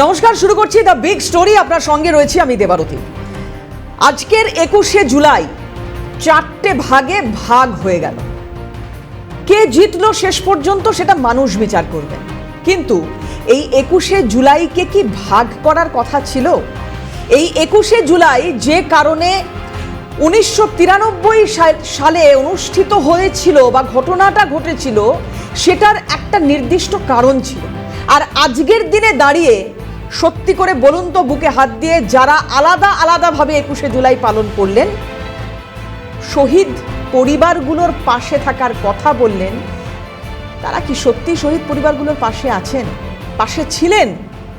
নমস্কার, শুরু করছি দ্য বিগ স্টোরি। আপনার সঙ্গে রয়েছি আমি দেবারতী। আজকের 21শে জুলাই চারটে ভাগে ভাগ হয়ে গেল। কে জিতলো শেষ পর্যন্ত সেটা মানুষ বিচার করবেন, কিন্তু এই 21শে জুলাইকে কি ভাগ করার কথা ছিল? এই 21শে জুলাই যে কারণে 1993 সালে অনুষ্ঠিত হয়েছিল বা ঘটনাটা ঘটেছিল, সেটার একটা নির্দিষ্ট কারণ ছিল। আর আজকের দিনে দাঁড়িয়ে সত্যি করে বলুন তো, বুকে হাত দিয়ে যারা আলাদা আলাদাভাবে 21শে জুলাই পালন করলেন, শহীদ পরিবারগুলোর পাশে থাকার কথা বললেন, তারা কি সত্যি শহীদ পরিবারগুলোর পাশে আছেন, পাশে ছিলেন,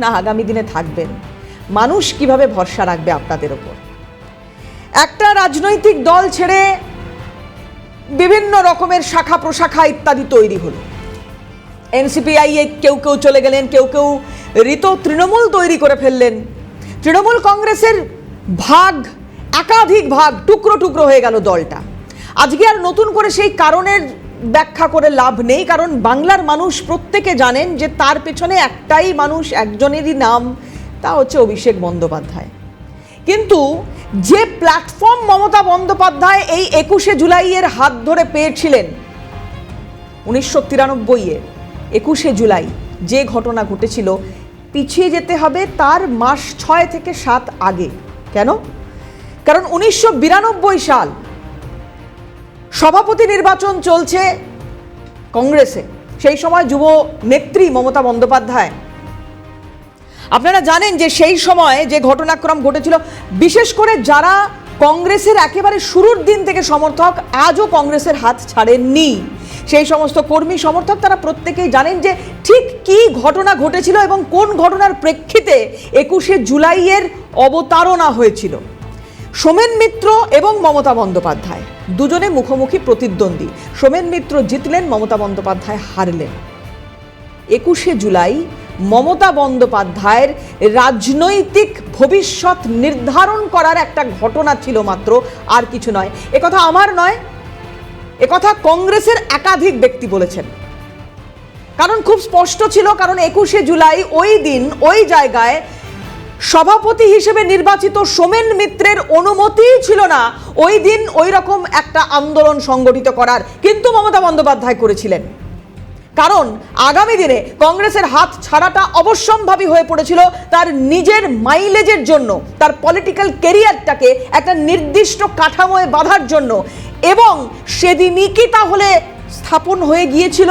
না আগামী দিনে থাকবেন? মানুষ কিভাবে ভরসা রাখবে আপনাদের ওপর? একটা রাজনৈতিক দল ছেড়ে বিভিন্ন রকমের শাখা প্রশাখা ইত্যাদি তৈরি হলো। এনসিপিআই কেউ কেউ চলে গেলেন, কেউ কেউ ঋত তৃণমূল তৈরি করে ফেললেন। তৃণমূল কংগ্রেসের ভাগ, একাধিক ভাগ, টুকরো টুকরো হয়ে গেল দলটা। আজকে আর নতুন করে সেই কারণের ব্যাখ্যা করে লাভ নেই, কারণ বাংলার মানুষ প্রত্যেকে জানেন যে তার পেছনে একটাই মানুষ, একজনেরই নাম, তা হচ্ছে অভিষেক বন্দ্যোপাধ্যায়। কিন্তু যে প্ল্যাটফর্ম মমতা বন্দ্যোপাধ্যায় এই 21শে জুলাইয়ের হাত ধরে পেয়েছিলেন, 1993-এ 21শে জুলাই যে ঘটনা ঘটেছিল, পিছিয়ে যেতে হবে তার মাস 6 থেকে 7 আগে। কেন? কারণ 1992 সাল সভাপতি নির্বাচন চলছে কংগ্রেসে। সেই সময় যুব নেত্রী মমতা বন্দ্যোপাধ্যায়। আপনারা জানেন যে সেই সময় যে ঘটনাক্রম ঘটেছিল, বিশেষ করে যারা কংগ্রেসের একেবারে শুরুর দিন থেকে সমর্থক, আজও কংগ্রেসের হাত ছাড়েননি, সেই সমস্ত কর্মী সমর্থক, তারা প্রত্যেকেই জানেন যে ঠিক কী ঘটনা ঘটেছিল এবং কোন ঘটনার প্রেক্ষিতে 21শে জুলাইয়ের অবতারণা হয়েছিল। সোমেন মিত্র এবং মমতা বন্দ্যোপাধ্যায় দুজনে মুখোমুখি প্রতিদ্বন্দ্বী। সোমেন মিত্র জিতলেন, মমতা বন্দ্যোপাধ্যায় হারলেন। 21শে জুলাই মমতা বন্দ্যোপাধ্যায়ের রাজনৈতিক ভবিষ্যৎ নির্ধারণ করার একটা ঘটনা ছিল মাত্র, আর কিছু নয়। একথা আমার নয়, একথা কংগ্রেসের একাধিক ব্যক্তি বলেছেন। কারণ খুব স্পষ্ট ছিল, কারণ 21শে জুলাই ওই দিন ওই জায়গায় সভাপতি হিসেবে নির্বাচিত সোমেন মিত্রের অনুমতিই ছিল না ওই দিন ওই রকম একটা আন্দোলন সংগঠিত করার, কিন্তু মমতা বন্দ্যোপাধ্যায় করেছিলেন। কারণ আগামী দিনে কংগ্রেসের হাত ছাড়াটা অবশ্যম্ভাবী হয়ে পড়েছিল তার নিজের মাইলেজের জন্য, তার পলিটিক্যাল কেরিয়ারটাকে একটা নির্দিষ্ট কাঠামোয় বাঁধার জন্য। এবং সেদিনই কি তাহলে স্থাপন হয়ে গিয়েছিল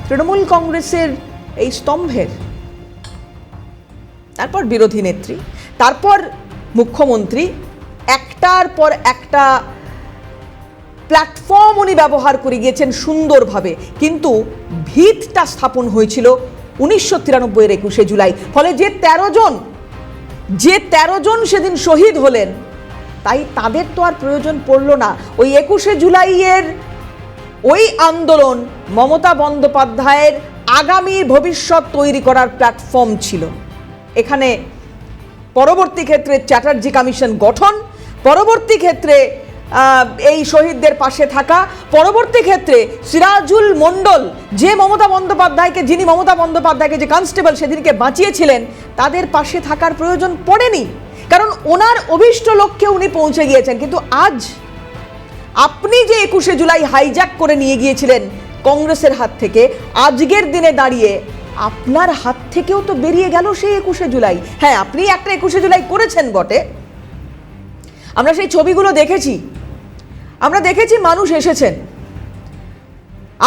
তৃণমূল কংগ্রেসের এই স্তম্ভের? তারপর বিরোধী নেত্রী, তারপর মুখ্যমন্ত্রী, একটার পর একটা প্ল্যাটফর্ম উনি ব্যবহার করে গিয়েছেন সুন্দরভাবে, কিন্তু ভিতটা স্থাপন হয়েছিল 1993-এর 21শে জুলাই। ফলে যে 13 জন সেদিন শহীদ হলেন, তাই তাদের তো আর প্রয়োজন পড়লো না। ওই 21শে জুলাইয়ের ওই আন্দোলন মমতা বন্দ্যোপাধ্যায়ের আগামী ভবিষ্যৎ তৈরি করার প্ল্যাটফর্ম ছিল। এখানে পরবর্তী ক্ষেত্রে চ্যাটার্জি কমিশন গঠন, পরবর্তী ক্ষেত্রে এই শহীদদের পাশে থাকা, পরবর্তী ক্ষেত্রে সিরাজুল মণ্ডল, যিনি মমতা বন্দ্যোপাধ্যায়কে যে কনস্টেবল সেদিনকে বাঁচিয়েছিলেন, তাদের পাশে থাকার প্রয়োজন পড়েনি, কারণ ওনার অভীষ্ট লক্ষ্যে উনি পৌঁছে গিয়েছেন। কিন্তু আজ আপনি যে 21শে জুলাই হাইজ্যাক করে নিয়ে গিয়েছিলেন কংগ্রেসের হাত থেকে, আজকের দিনে দাঁড়িয়ে আপনার হাত থেকেও তো বেরিয়ে গেল সেই 21শে জুলাই। হ্যাঁ, আপনি একটা 21শে জুলাই করেছেন বটে, আমরা সেই ছবিগুলো দেখেছি, আমরা দেখেছি মানুষ এসেছেন।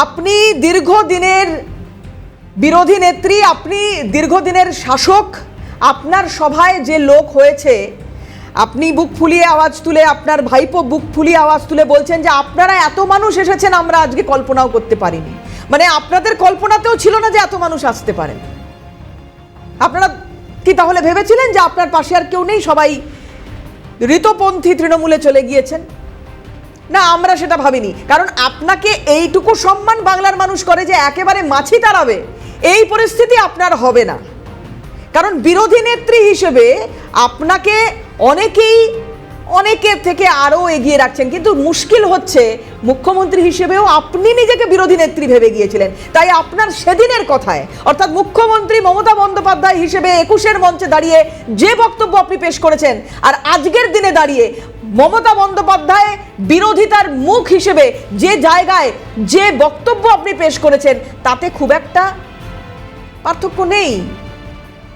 আপনি দীর্ঘদিনের বিরোধী নেত্রী, আপনি দীর্ঘদিনের শাসক, আপনার সভায় যে লোক হয়েছে, আপনি বুক ফুলিয়ে আওয়াজ তুলে, আপনার ভাইপো বুক ফুলিয়ে আওয়াজ তুলে বলছেন যে আপনারা এত মানুষ এসেছেন আমরা আজকে কল্পনাও করতে পারিনি। মানে আপনাদের কল্পনাতেও ছিল না যে এত মানুষ আসতে পারেন। আপনারা কি তাহলে ভেবেছিলেন যে আপনার পাশে আর কেউ নেই, সবাই ঋতপন্থী তৃণমূলে চলে গিয়েছেন? না, আমরা সেটা ভাবিনি। কারণ আপনাকে এইটুকু সম্মান বাংলার মানুষ করে যে একেবারে মাছি তাড়াবে, এই পরিস্থিতি আপনার হবে না। কারণ বিরোধী নেত্রী হিসেবে আপনাকে অনেকের থেকে আরও এগিয়ে রাখছেন। কিন্তু মুশকিল হচ্ছে মুখ্যমন্ত্রী হিসেবেও আপনি নিজেকে বিরোধী নেত্রী ভেবে গিয়েছিলেন। তাই আপনার সেদিনের কথায়, অর্থাৎ মুখ্যমন্ত্রী মমতা বন্দ্যোপাধ্যায় হিসেবে 21-এর মঞ্চে দাঁড়িয়ে যে বক্তব্য আপনি পেশ করেছেন, আর আজকের দিনে দাঁড়িয়ে মমতা বন্দ্যোপাধ্যায় বিরোধিতার মুখ হিসেবে যে জায়গায় যে বক্তব্য আপনি পেশ করেছেন, তাতে খুব একটা পার্থক্য নেই,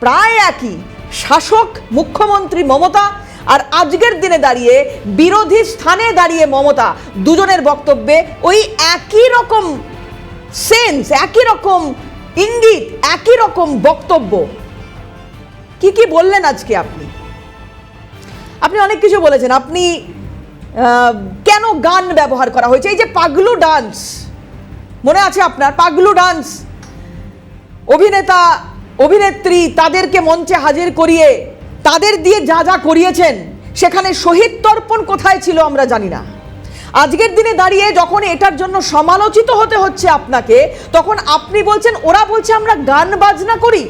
প্রায় একই। শাসক মুখ্যমন্ত্রী মমতা আর আজকের দিনে দাঁড়িয়ে বিরোধী স্থানে দাঁড়িয়ে মমতা, দুজনের বক্তব্যে ওই একই রকম সেন্স, একই রকম ইঙ্গিত, একই রকম বক্তব্য। কি কি বললেন আজকে আপনি? আপনি অনেক কিছু বলেছেন। আপনি কেন গান ব্যবহার করা হয়েছে, এই যে পাগলু ডান্স, মনে আছে আপনার? পাগলু ডান্স, অভিনেতা অভিনেত্রী তাদেরকে মঞ্চে হাজির করিয়ে তাদের দিয়ে যা যা করিয়েছেন, সেখানে শহীদ তর্পণ কোথায় ছিল আমরা জানি না। আজকের দিনে দাঁড়িয়ে যখন এটার জন্য সমালোচিত হতে হচ্ছে আপনাকে, তখন আপনি বলছেন, ওরা বলছে আমরা গান বাজনা করি।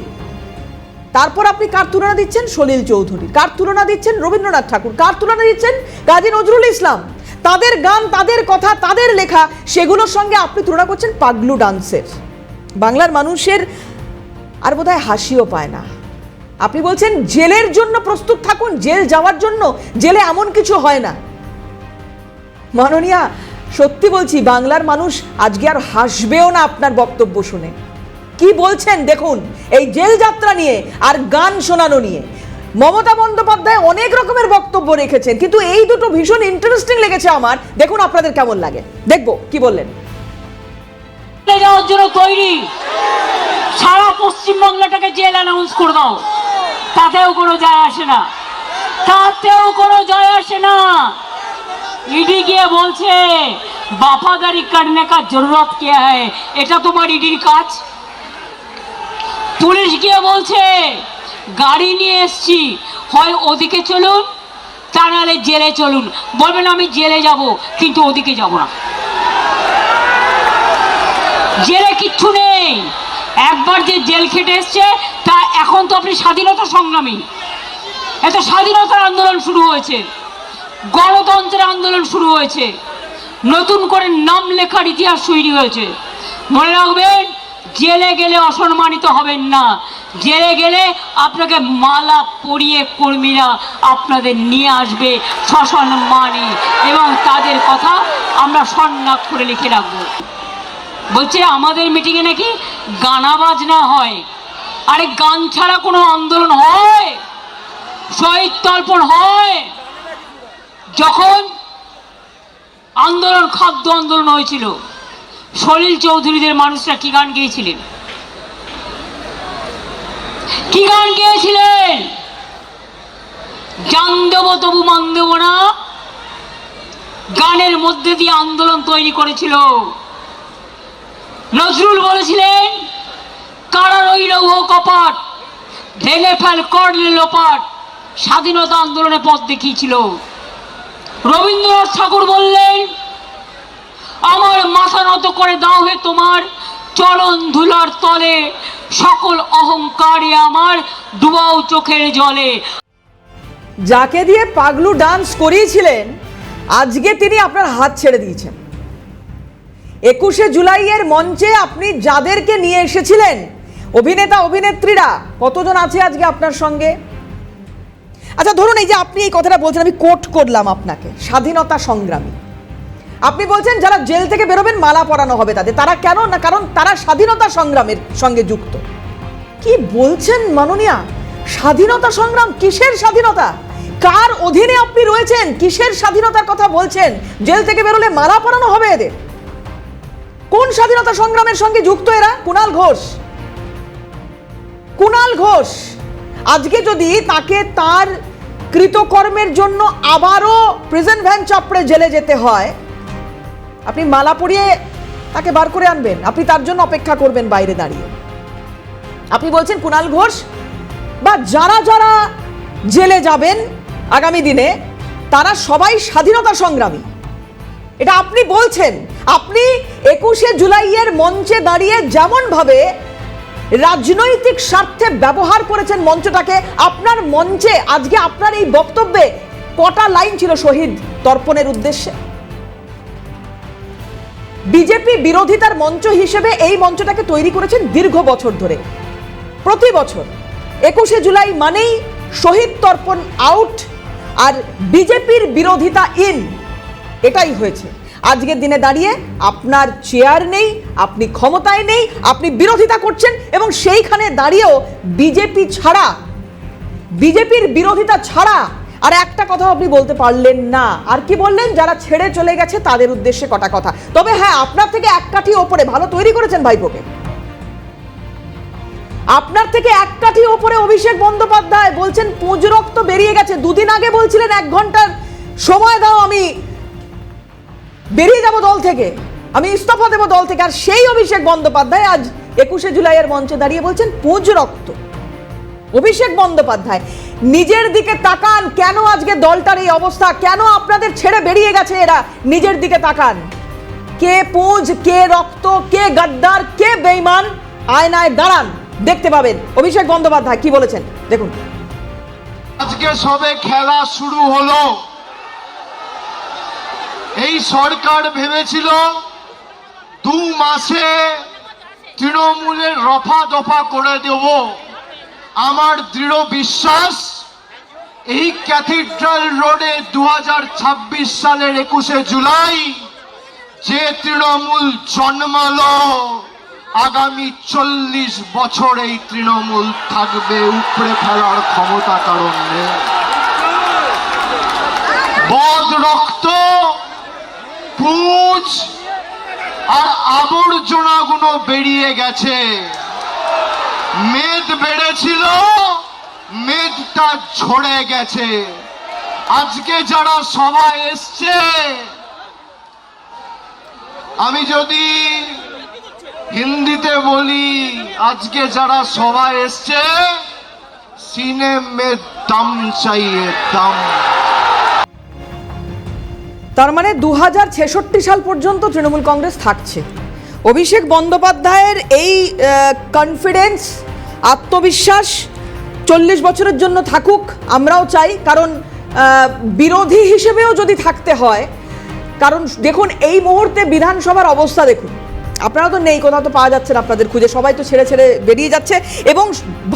তারপর আপনি কার তুলনা দিচ্ছেন? সলিল চৌধুরী। কার তুলনা দিচ্ছেন? রবীন্দ্রনাথ ঠাকুর। কার তুলনা দিচ্ছেন? কাজী নজরুল ইসলাম। তাদের গান, তাদের কথা, তাদের লেখা, সেগুলোর সঙ্গে আপনি তুলনা করছেন পাগলু ডান্সের। বাংলার মানুষের আর বোধহয় হাসিও পায় না। আপনি বলছেন জেলের জন্য প্রস্তুত থাকুন, জেল যাওয়ার জন্য। জেলে এমন কিছু হয় না। মাননীয়া, সত্যি বলছি, বাংলার মানুষ আজকে আর হাসবেও না আপনার বক্তব্য শুনে। কি বলছেন দেখুন, এই জেল যাত্রা নিয়ে আর গান শোনানো নিয়ে। মমতা বন্দ্যোপাধ্যায় অনেক রকমের বক্তব্য রেখেছেন, কিন্তু এই দুটো ভীষণ ইন্টারেস্টিং লেগেছে আমার। দেখুন আপনাদের কেমন লাগে, দেখবো কি বললেন। যাওয়ার জন্য তৈরি, সারা পশ্চিমবাংলাটাকে জেল অ্যানাউন্স করে দাও, তাতেও কোনো যায় আসে না, তাতেও কোনো যায় আসে না। ইডি গিয়ে বলছে वफादारी करने का जरूरत क्या है, এটা তোমার ইডির কাজ। পুলিশ গিয়ে বলছে গাড়ি নিয়ে এসছি, হয় ওদিকে চলুন তা নাহলে জেলে চলুন। বলবেন আমি জেলে যাব, কিন্তু ওদিকে যাব না। জেলে কিচ্ছু নেই। একবার যে জেল খেটে এসছে, তা এখন তো আপনি স্বাধীনতা সংগ্রামী। এত স্বাধীনতার আন্দোলন শুরু হয়েছে, গণতন্ত্রের আন্দোলন শুরু হয়েছে, নতুন করে নাম লেখার ইতিহাস তৈরি হয়েছে। মনে রাখবেন, জেলে গেলে অসম্মানিত হবেন না। জেলে গেলে আপনাকে মালা পরিয়ে কর্মীরা আপনাদের নিয়ে আসবে সসম্মানে, এবং তাদের কথা আমরা স্বর্ণাক্ষরে লিখে রাখবো। বলছে আমাদের মিটিংয়ে নাকি গানা বাজনা হয়। আরে গান ছাড়া কোনো আন্দোলন হয়? শহীদ তর্পণ হয়? যখন আন্দোলন, খাদ্য আন্দোলন হয়েছিল, সলিল চৌধুরীদের মানুষরা কি গান গেয়েছিলেন? কি গান গেয়েছিলেন? জান দেব তবু মান দেব না, গানের মধ্যে দিয়ে আন্দোলন তৈরি করেছিল। নজরুল বলেছিলেন কারা রইল ও কপাট, ভেঙে ফেল করলে লোপাট, স্বাধীনতা আন্দোলনে পথ দেখিয়েছিল। রবীন্দ্রনাথ ঠাকুর বললেন আমার মাথা নত করে দাও হে তোমার চরণ ধুলার তলে, সকল অহংকারে আমার ডুবাও চোখের জলে। যাকে দিয়ে পাগলু ডান্স করিয়েছিলেন, আজকে তিনি আপনার হাত ছেড়ে দিয়েছেন। 21শে জুলাইয়ের মঞ্চে আপনি যাদেরকে নিয়ে এসেছিলেন, অভিনেতা অভিনেত্রীরা কতজন আছে আজকে আপনার সঙ্গে? আচ্ছা ধরুন, এই যে আপনি এই কথাটা বলছেন, আমি কোট করলাম আপনাকে, স্বাধীনতা সংগ্রামী। আপনি বলছেন যারা জেল থেকে বেরোবেন মালা পরানো হবে তাদের। তারা কেন? না কারণ তারা স্বাধীনতা সংগ্রামের সঙ্গে যুক্ত। কি বলছেন মাননীয়া? স্বাধীনতা সংগ্রাম? কিসের স্বাধীনতা? কার অধীনে আপনি রয়েছেন? কিসের স্বাধীনতার কথা বলছেন? জেল থেকে বেরোলে মালা পরানো হবে এদের? কোন স্বাধীনতা সংগ্রামের সঙ্গে যুক্ত এরা? কুণাল ঘোষ। কুণাল ঘোষ আজকে যদি তাকে তার কৃতকর্মের জন্য আবারও প্রিজন ভ্যান চাপড়ে জেলে যেতে হয়, আপনি মালা পরিয়ে তাকে বার করে আনবেন? আপনি তার জন্য অপেক্ষা করবেন বাইরে দাঁড়িয়ে? আপনি বলছেন কুণাল ঘোষ বা যারা যারা জেলে যাবেন আগামী দিনে, তারা সবাই স্বাধীনতা সংগ্রামী, এটা আপনি বলছেন। আপনি 21শে জুলাইয়ের মঞ্চে দাঁড়িয়ে যেমন ভাবে রাজনৈতিক স্বার্থে ব্যবহার করেছেন মঞ্চটাকে, আপনার মঞ্চে আজকে আপনার এই বক্তব্যে কটা লাইন ছিল শহীদ তর্পণের উদ্দেশ্যে? বিজেপি বিরোধিতার মঞ্চ হিসেবে এই মঞ্চটাকে তৈরি করেছেন দীর্ঘ বছর ধরে। প্রতি বছর 21শে জুলাই মানেই শহীদ তর্পণ আউট আর বিজেপির বিরোধিতা ইন, এটাই হয়েছে। আজকের দিনে দাঁড়িয়ে আপনার চেয়ার নেই, আপনি ক্ষমতায় নেই, আপনি বিরোধিতা করছেন এবং সেইখানে দাঁড়িয়েও বিজেপি ছাড়া, বিজেপির বিরোধিতা ছাড়া আর একটা কথা আপনি বলতে পারলেন না। আর কি বললেন? যারা ছেড়ে চলে গেছে তাদের উদ্দেশ্যে কটা কথা। তবে হ্যাঁ, আপনার থেকে এক কাঠি ওপরে ভালো তৈরি করেছেন ভাইপোকে। আপনার থেকে এক কাঠি ওপরে অভিষেক বন্দ্যোপাধ্যায় বলছেন পুঁজ রক্ত বেরিয়ে গেছে। দুদিন আগে বলছিলেন 1 ঘন্টার সময় দাও, আমি বেরিয়ে যাব দল থেকে, আমি ইস্তফা দেব দল থেকে। আর সেই অভিষেক বন্দ্যোপাধ্যায় আজ 21শে জুলাইয়ের মঞ্চে দাঁড়িয়ে বলছেন পুঁজ রক্ত। অভিষেক বন্দ্যোপাধ্যায় নিজের দিকে তাকান। কেন আজকে দলটার এই অবস্থা? কেন আপনাদের ছেড়ে বেরিয়ে গেছে এরা? নিজের দিকে তাকান। কে পুঁজ, কে রক্ত, কে গাদ্দার, কে বেঈমান, আয়নায় দাঁড়ান, দেখতে পাবেন অভিষেক বন্দ্যোপাধ্যায় কি বলেছেন। দেখুন, আজকে সবে খেলা শুরু হলো। এই সরকার ভেবেছিল 2 মাসে তৃণমূলের রফা দফা করে দেব। আমার দৃঢ় বিশ্বাস এই ক্যাথিড্রাল রোডে 2026 সালের 21শে জুলাই যে তৃণমূল জন্মালো, আগামী 40 বছর এই তৃণমূল থাকবে, উপড়ে ফেলার ক্ষমতা কারণ নেই। বদ রক্ত, পুঁজ আর আবর্জনাগুলো বেরিয়ে গেছে। মেদ বেড়েছিল, মেদটা ঝরে গেছে। আজকে যারা সবাই এসছে, আমি যদি হিন্দিতে বলি, আজকে যারা সবাই এসছে, সিনে মে দম চাইয়ে, দম। তার মানে 2066 সাল পর্যন্ত তৃণমূল কংগ্রেস থাকছে। অভিষেক বন্দ্যোপাধ্যায়ের এই কনফিডেন্স, আত্মবিশ্বাস 40 বছরের জন্য থাকুক, আমরাও চাই। কারণ বিরোধী হিসেবেও যদি থাকতে হয়, কারণ দেখুন এই মুহূর্তে বিধানসভার অবস্থা দেখুন, আপনারা তো নেই, কোথাও তো পাওয়া যাচ্ছে না আপনাদের খুঁজে, সবাই তো ছেড়ে ছেড়ে বেরিয়ে যাচ্ছে। এবং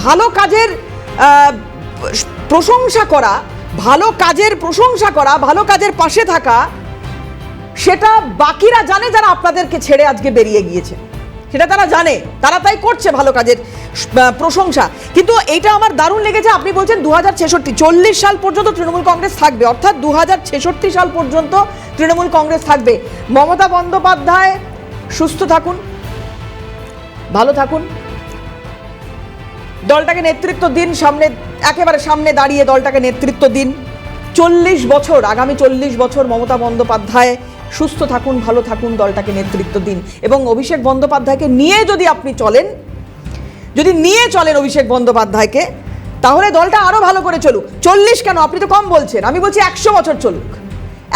ভালো কাজের প্রশংসা করা, ভালো কাজের প্রশংসা করা, ভালো কাজের পাশে থাকা, সেটা বাকিরা জানে যারা আপনাদেরকে ছেড়ে আজকে বেরিয়ে গিয়েছে, সেটা তারা জানে, তারা তাই করছে ভালো কাজের প্রশংসা। কিন্তু এইটা আমার দারুণ লেগেছে, আপনি বলছেন 2066, 40 সাল পর্যন্ত তৃণমূল কংগ্রেস থাকবে, অর্থাৎ 2066 সাল পর্যন্ত তৃণমূল কংগ্রেস থাকবে। মমতা বন্দ্যোপাধ্যায় সুস্থ থাকুন, ভালো থাকুন, দলটাকে নেতৃত্ব দিন, সামনে একেবারে সামনে দাঁড়িয়ে দলটাকে নেতৃত্ব দিন। 40 বছর, আগামী 40 বছর মমতা বন্দ্যোপাধ্যায় সুস্থ থাকুন, ভালো থাকুন, দলটাকে নেতৃত্ব দিন। এবং অভিষেক বন্দ্যোপাধ্যায়কে নিয়ে যদি আপনি চলেন, যদি নিয়ে চলেন অভিষেক বন্দ্যোপাধ্যায়কে, তাহলে দলটা আরো ভালো করে চলুক। 40 কেন, আপনি তো কম বলছেন, আমি বলছি 100 বছর চলুক,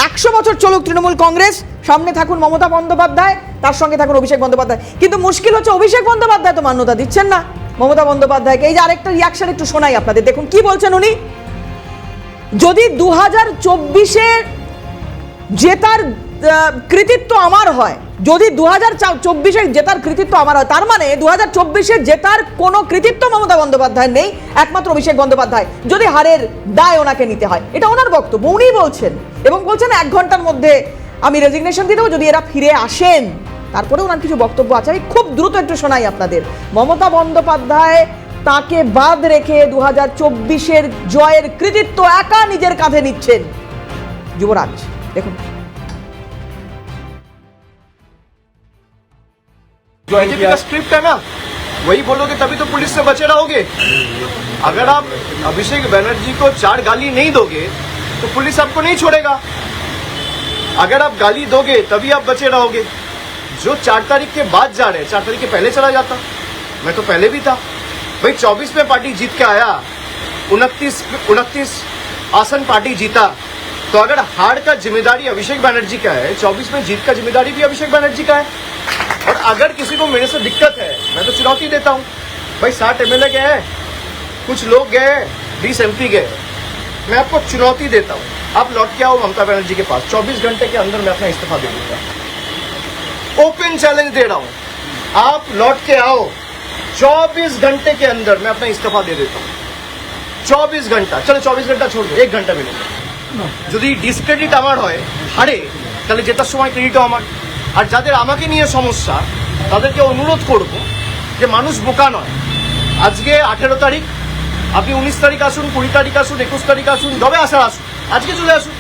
100 বছর চলুক তৃণমূল কংগ্রেস। সামনে থাকুন মমতা বন্দ্যোপাধ্যায়, তার সঙ্গে থাকুন অভিষেক বন্দ্যোপাধ্যায়। কিন্তু মুশকিল হচ্ছে অভিষেক বন্দ্যোপাধ্যায় তো মান্যতা দিচ্ছেন না মমতা বন্দ্যোপাধ্যায়কে। এই যে আরেকটা রিয়াকশন একটু শোনাই আপনাদের, দেখুন কি বলছেন উনি। যদি 2024-এ জেতার কৃতিত্ব আমার হয়, যদি 2024-এ জেতার কৃতিত্ব আমার হয়, তার মানে 2024-এ জেতার কোনো কৃতিত্ব মমতা বন্দ্যোপাধ্যায় নেই, একমাত্র অভিষেক বন্দ্যোপাধ্যায়। যদি হারের দায় ওনাকে নিতে হয়, এটা ওনার বক্তব্য, উনিই বলছেন। এবং বলছেন 1 ঘন্টার মধ্যে আমি রেজিগনেশন দিয়ে দেবো যদি এরা ফিরে আসেন। তারপরে ওনার কিছু বক্তব্য আছে, আমি খুব দ্রুত একটু শোনাই আপনাদের। মমতা বন্দ্যোপাধ্যায় তাকে বাদ রেখে 2024-এর জয়ের কৃতিত্ব একা নিজের কাঁধে নিচ্ছেন। যুবরাজ দেখুন। बीजेपी का स्क्रिप्ट है ना, वही बोलोगे तभी तो पुलिस से बचे रहोगे। अगर आप अभिषेक बनर्जी को 4 गाली नहीं दोगे तो पुलिस आपको नहीं छोड़ेगा। अगर आप गाली दोगे तभी आप बचे रहोगे। जो 4 तारीख के बाद जा रहे हैं, 4 तारीख के पहले चला जाता, मैं तो पहले भी था भाई। 24 में पार्टी जीत के आया, 29 आसन पार्टी जीता, तो अगर हार का जिम्मेदारी अभिषेक बनर्जी का है, 24 में जीत का जिम्मेदारी भी अभिषेक बनर्जी का है। और अगर किसी को मेरे से दिक्कत है, मैं तो चुनौती देता हूं भाई। 60 MLA गए हैं, कुछ लोग गए, 20 MP गए, मैं आपको चुनौती देता हूं, आप लौट के आओ ममता बनर्जी के पास, 24 घंटे के अंदर मैं अपना इस्तीफा दे दूंगा। ओपन चैलेंज दे रहा हूं, आप लौट के आओ 24 घंटे के अंदर मैं अपना इस्तीफा दे देता हूं। 24 घंटा, चलो 24 घंटा छोड़ दो, 1 घंटा मिलेगा। যদি ডিসক্রেডিট আমার হয়, হারে, তাহলে জেতার সময় ক্রেডিটও আমার। আর যাদের আমাকে নিয়ে সমস্যা তাদেরকে অনুরোধ করব যে মানুষ বোকা নয়। আজকে 18 তারিখ, আপনি 19 তারিখ আসুন, 20 তারিখ আসুন, 21 তারিখ আসুন, যবে আসার আসুন, আজকে চলে আসুন।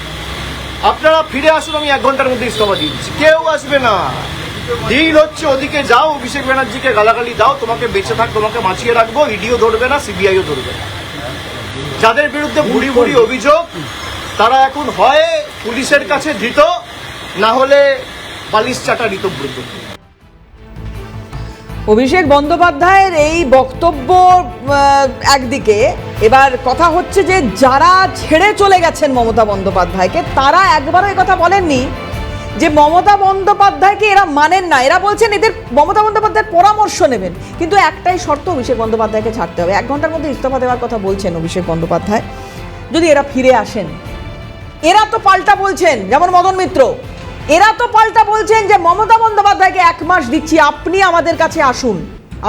আপনারা ফিরে আসুন, আমি 1 ঘন্টার মধ্যে ইস্তফা দিয়ে দিচ্ছি। কেউ আসবে না। ডিল হচ্ছে ওদিকে যাও, অভিষেক ব্যানার্জিকে গালাগালি দাও, তোমাকে বেঁচে থাক, তোমাকে বাঁচিয়ে রাখবো, ইডিও ধরবে না, সিবিআইও ধরবে না। যাদের বিরুদ্ধে ভুড়ি ভুড়ি অভিযোগ তারা এখন হয় পুলিশের কাছে ধৃত, না হলে বালিশ চাটা ঋতব্রত। অভিষেক বন্দ্যোপাধ্যায়ের এই বক্তব্য একদিকে, এবার কথা হচ্ছে যে যারা ছেড়ে চলে গেছেন মমতা বন্দ্যোপাধ্যায়কে তারা একবারও কথা বলেননি যে মমতা বন্দ্যোপাধ্যায়কে এরা মানেন না। এরা বলছেন এদের মমতা বন্দ্যোপাধ্যায়ের পরামর্শ নেবেন, কিন্তু একটাই শর্ত, অভিষেক বন্দ্যোপাধ্যায়কে ছাড়তে হবে। 1 ঘন্টার মধ্যে ইস্তফা দেওয়ার কথা বলছেন অভিষেক বন্দ্যোপাধ্যায়। যদি এরা ফিরে আসেন, এরা তো পাল্টা বলছেন, যেমন মদন মিত্র, এরা তো পাল্টা বলছেন যে মমতা বন্দ্যোপাধ্যায়কে 1 মাস দিচ্ছি, আপনি আমাদের কাছে আসুন,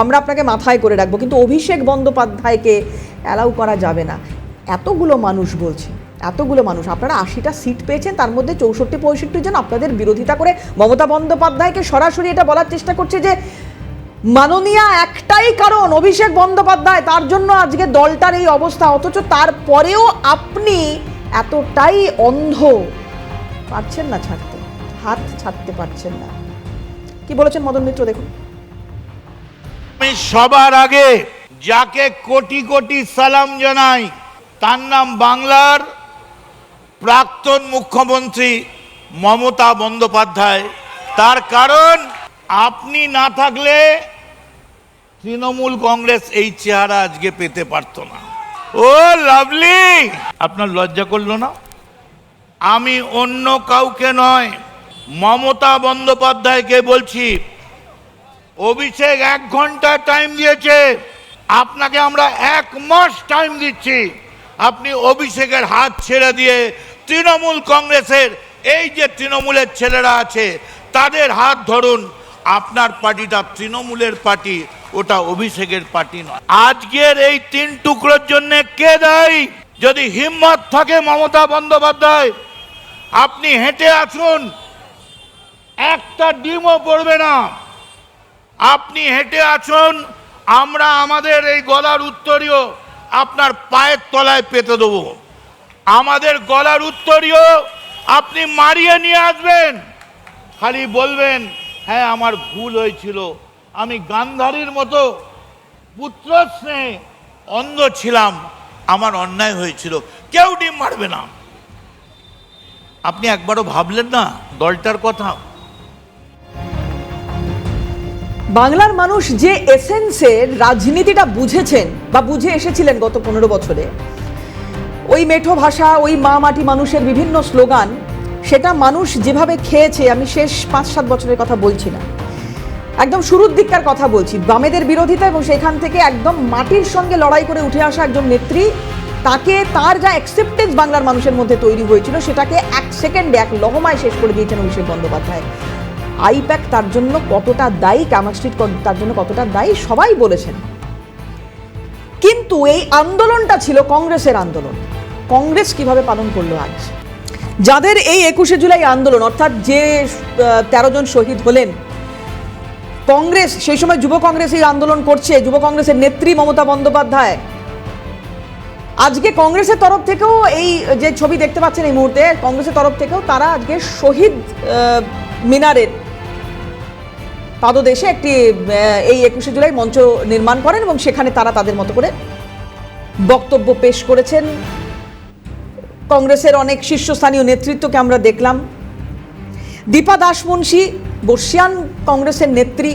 আমরা আপনাকে মাথায় করে রাখবো, কিন্তু অভিষেক বন্দ্যোপাধ্যায়কে অ্যালাউ করা যাবে না। এতগুলো মানুষ বলছে, এতগুলো মানুষ, আপনারা 80টা সিট পেয়েছেন, তার মধ্যে 64-65 জন আপনাদের বিরোধিতা করে মমতা বন্দ্যোপাধ্যায়কে সরাসরি এটা বলার চেষ্টা করছে যে মাননীয়া একটাই কারণ অভিষেক বন্দ্যোপাধ্যায়, তার জন্য আজকে দলটার এই অবস্থা। অথচ তারপরেও আপনি এতটাই অন্ধ, পারছেন না ছাড়তে, হাত ছাড়তে পারছেন না। কি বলেছেন মদন মিত্র দেখুন। আমি সবার আগে যাকে কোটি কোটি সালাম জানাই তার নাম বাংলার প্রাক্তন মুখ্যমন্ত্রী মমতা বন্দ্যোপাধ্যায়। তার কারণ আপনি না থাকলে তৃণমূল কংগ্রেস এই চেহারা আজকে পেতে পারত না। ও লাভলি, আপনার লজ্জা করলো না? আমি অন্য কাউকে নয়, মমতা বন্দ্যোপাধ্যায়কে বলছি। অভিষেক 1 ঘন্টা টাইম দিয়েছে, আপনাকে আমরা 1 মাস টাইম দিচ্ছি। আপনি অভিষেকের হাত ছেড়ে দিয়ে তৃণমূল কংগ্রেসের এই যে তৃণমূলের ছেলেরা আছে তাদের হাত ধরুন। আপনার পার্টিটা তৃণমূলের পার্টি, ওটা অভিষেকের পার্টি নয়। আজকের এই 3 টুকরোর জন্য কে দায়ী? যদি হিম্মত থাকে মমতা বন্দ্যোপাধ্যায়, আপনি হেঁটে আসুন, একটা ডিমও পড়বে না। আপনি হেঁটে আসুন, আমরা আমাদের এই গলার উত্তরীয় আপনার পায়ের তলায় পেতে দেবো। আমাদের গলার উত্তরীয় আপনি মারিয়ে নিয়ে আসবেন, খালি বলবেন হ্যাঁ আমার ভুল হয়েছিল, আমি গান্ধারীর মতো পুত্র স্নেহে অন্ধ ছিলাম, আমার অন্যায় হয়েছিল। কেউ ডিম মারবে না। আপনি একবারও ভাবলেন না দলটার কথা? বাংলার মানুষ যে এসেন্সের রাজনীতিটা বুঝেছেন বা বুঝে এসেছিলেন গত 15 বছরে, ওই মেঠো ভাষা, ওই মা মাটি মানুষের বিভিন্ন স্লোগান, সেটা মানুষ যেভাবে খেয়েছে, আমি শেষ 5-7 বছরের কথা বলছি না, একদম শুরুর দিককার কথা বলছি, বামেদের বিরোধিতা এবং সেখান থেকে একদম মাটির সঙ্গে লড়াই করে উঠে আসা একজন নেত্রী, তাকে তার যা অ্যাকসেপ্টেন্স বাংলার মানুষের মধ্যে তৈরি হয়েছিল সেটাকে 1 সেকেন্ডে 1 লহমায় শেষ করে দিয়েছেন অভিষেক বন্দ্যোপাধ্যায়। আইপ্যাক তার জন্য কতটা দায়ী, কামারস্ট্রিট তার জন্য কতটা দায়ী, সবাই বলেছেন। কিন্তু এই আন্দোলনটা ছিল কংগ্রেসের আন্দোলন। কংগ্রেস কিভাবে পালন করলো আজ? যাদের এই 21শে জুলাই আন্দোলন, অর্থাৎ যে 13 জন শহীদ হলেন, কংগ্রেস সেই সময় যুব কংগ্রেস এই আন্দোলন করছে, যুব কংগ্রেসের নেত্রী মমতা বন্দ্যোপাধ্যায়। আজকে কংগ্রেসের তরফ থেকেও এই যে ছবি দেখতে পাচ্ছেন এই মুহূর্তে, কংগ্রেসের তরফ থেকেও তারা আজকে শহীদ মিনারের পাদদেশে একটি এই 21শে জুলাই মঞ্চ নির্মাণ করেন এবং সেখানে তারা তাদের মতো করে বক্তব্য পেশ করেছেন। কংগ্রেসের অনেক শীর্ষস্থানীয় নেতৃত্বকে আমরা দেখলাম। দীপা দাসমুন্সী, বর্ষিয়ান কংগ্রেসের নেত্রী,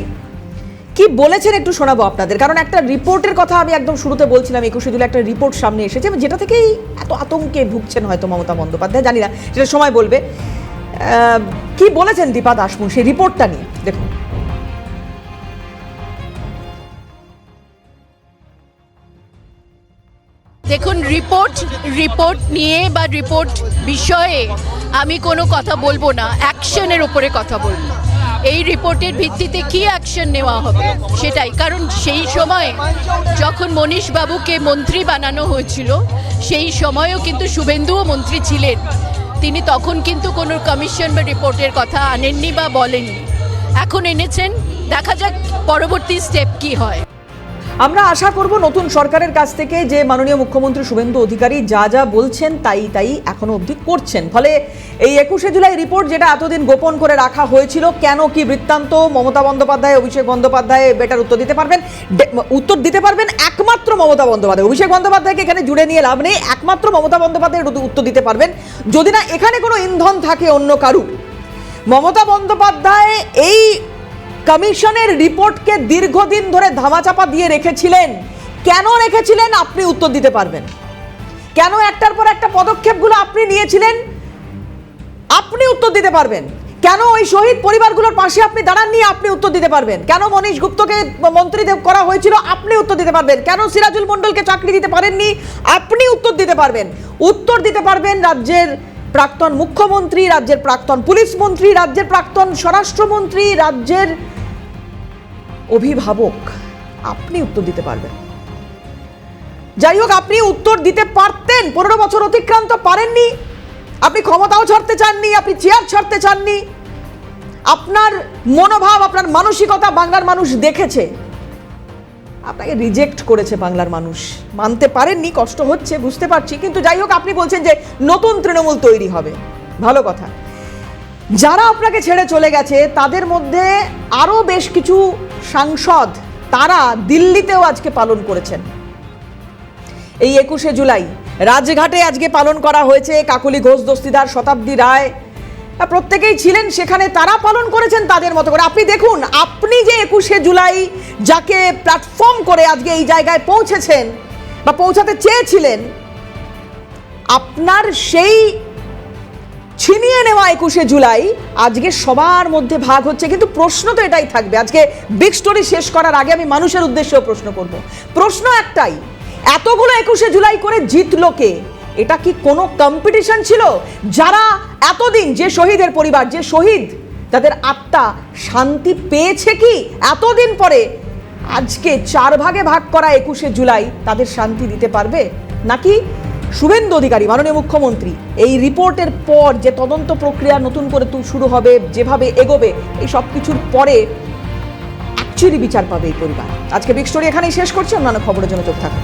কি বলেছেন একটু শোনাবো আপনাদের। কারণ একটা রিপোর্টের কথা আমি একদম শুরুতে বলছিলাম, 21শে জুলাই একটা রিপোর্ট সামনে এসেছে, যেটা থেকেই এত আতঙ্কে ভুগছেন হয়তো মমতা বন্দ্যোপাধ্যায়, জানি না, সেটা সময় বলবে। কি বলেছেন দীপা দাসমুন্সী রিপোর্টটা নিয়ে, দেখুন। দেখুন, রিপোর্ট নিয়ে বা রিপোর্ট বিষয়ে আমি কোনো কথা বলবো না, অ্যাকশনের উপরে কথা বলবো। এই রিপোর্টের ভিত্তিতে কি অ্যাকশন নেওয়া হবে সেটাই। কারণ সেই সময় যখন মনীশ বাবুকে মন্ত্রী বানানো হয়েছিল সেই সময়ও কিন্তু শুভেন্দুও মন্ত্রী ছিলেন, তিনি তখন কিন্তু কোনো কমিশন বা রিপোর্টের কথা আনেননি বা বলেননি, এখন এনেছেন। দেখা যাক পরবর্তী স্টেপ কি হয়। আমরা আশা করব নতুন সরকারের কাছ থেকে যে মাননীয় মুখ্যমন্ত্রী শুভেন্দু অধিকারী যা যা বলছেন তাই এখনো অবধি করছেন। ফলে এই 21শে জুলাই রিপোর্ট যেটা এতদিন গোপন করে রাখা হয়েছিল, কেন কি বৃত্তান্ত, মমতা বন্দ্যোপাধ্যায়, অভিষেক বন্দ্যোপাধ্যায় বেটার উত্তর দিতে পারবেন একমাত্র মমতা বন্দ্যোপাধ্যায়। অভিষেক বন্দ্যোপাধ্যায়কে এখানে জুড়ে নিয়ে লাভ নেই, একমাত্র মমতা বন্দ্যোপাধ্যায়ের উত্তর দিতে পারবেন, যদি না এখানে কোনো ইন্ধন থাকে অন্য কারুর। মমতা বন্দ্যোপাধ্যায় এই কমিশনের রিপোর্টকে দীর্ঘদিন ধরে ধামাচাপা দিয়ে রেখেছিলেন। কেন রেখেছিলেন আপনি উত্তর দিতে পারবেন। কেন একটার পর একটা পদক্ষেপগুলো আপনি নিয়েছিলেন আপনি উত্তর দিতে পারবেন। কেন ওই শহীদ পরিবারগুলোর পাশে আপনি দাঁড়াননি আপনি উত্তর দিতে পারবেন। কেন মনীশ গুপ্তকে মন্ত্রী করা হয়েছিল আপনি উত্তর দিতে পারবেন। কেন সিরাজুল মণ্ডলকে চাকরি দিতে পারেননি আপনি উত্তর দিতে পারবেন। উত্তর দিতে পারবেন রাজ্যের প্রাক্তন মুখ্যমন্ত্রী, রাজ্যের প্রাক্তন পুলিশ মন্ত্রী, রাজ্যের প্রাক্তন স্বরাষ্ট্রমন্ত্রী, রাজ্যের অভিভাবক, আপনি উত্তর দিতে পারবেন। যাই হোক, আপনি উত্তর দিতে পারতেন। 15 বছর অতিক্রান্ত, পারেননি। আপনি ক্ষমতাও ছাড়তে চাননি, আপনি চেয়ার ছাড়তে চাননি। আপনার মনোভাব, আপনার মানসিকতা বাংলার মানুষ দেখেছে, আপনাকে রিজেক্ট করেছে বাংলার মানুষ। মানতে পারেননি, কষ্ট হচ্ছে, বুঝতে পারছি। কিন্তু যাই হোক, আপনি বলছেন যে নতুন তৃণমূল তৈরি হবে, ভালো কথা। যারা আপনাকে ছেড়ে চলে গেছে তাদের মধ্যে আরো বেশ কিছু সাংসদ, তারা দিল্লিতেও আজকে পালন করেছেন। এই 21শে জুলাই রাজঘাটে আজকে পালন করা হয়েছে। কাকলি ঘোষ দস্তিদার, শতাব্দী রায় প্রত্যেকেই ছিলেন সেখানে, তারা পালন করেছেন তাদের মতো করে। আপনি দেখুন, আপনি যে 21শে জুলাই যাকে প্ল্যাটফর্ম করে আজকে এই জায়গায় পৌঁছেছেন বা পৌঁছাতে চেয়েছিলেন, আপনার সেই ছিনিয়ে নেওয়া 21শে জুলাই আজকে সবার মধ্যে ভাগ হচ্ছে। কিন্তু প্রশ্ন তো এটাই থাকবে, আজকে বিগ স্টোরি শেষ করার আগে আমি মানুষের উদ্দেশ্যেও প্রশ্ন করব। প্রশ্ন একটাই, এতগুলো 21শে জুলাই করে জিতলো কে? এটা কি কোনো কম্পিটিশন ছিল? যারা এতদিন, যে শহীদের পরিবার, যে শহীদ, তাদের আত্মা শান্তি পেয়েছে কি এতদিন পরে? আজকে 4 ভাগে ভাগ করা 21শে জুলাই তাদের শান্তি দিতে পারবে? নাকি শুভেন্দু অধিকারী মাননীয় মুখ্যমন্ত্রী এই রিপোর্টের পর যে তদন্ত প্রক্রিয়া নতুন করে শুরু হবে, যেভাবে এগোবে, এই সব কিছুর পরে অ্যাকচুয়ালি বিচার পাবে এই পরিবার? আজকে বিগ স্টোরি এখানেই শেষ করছি। অন্যান্য খবরের জন্য চোখ থাকুন।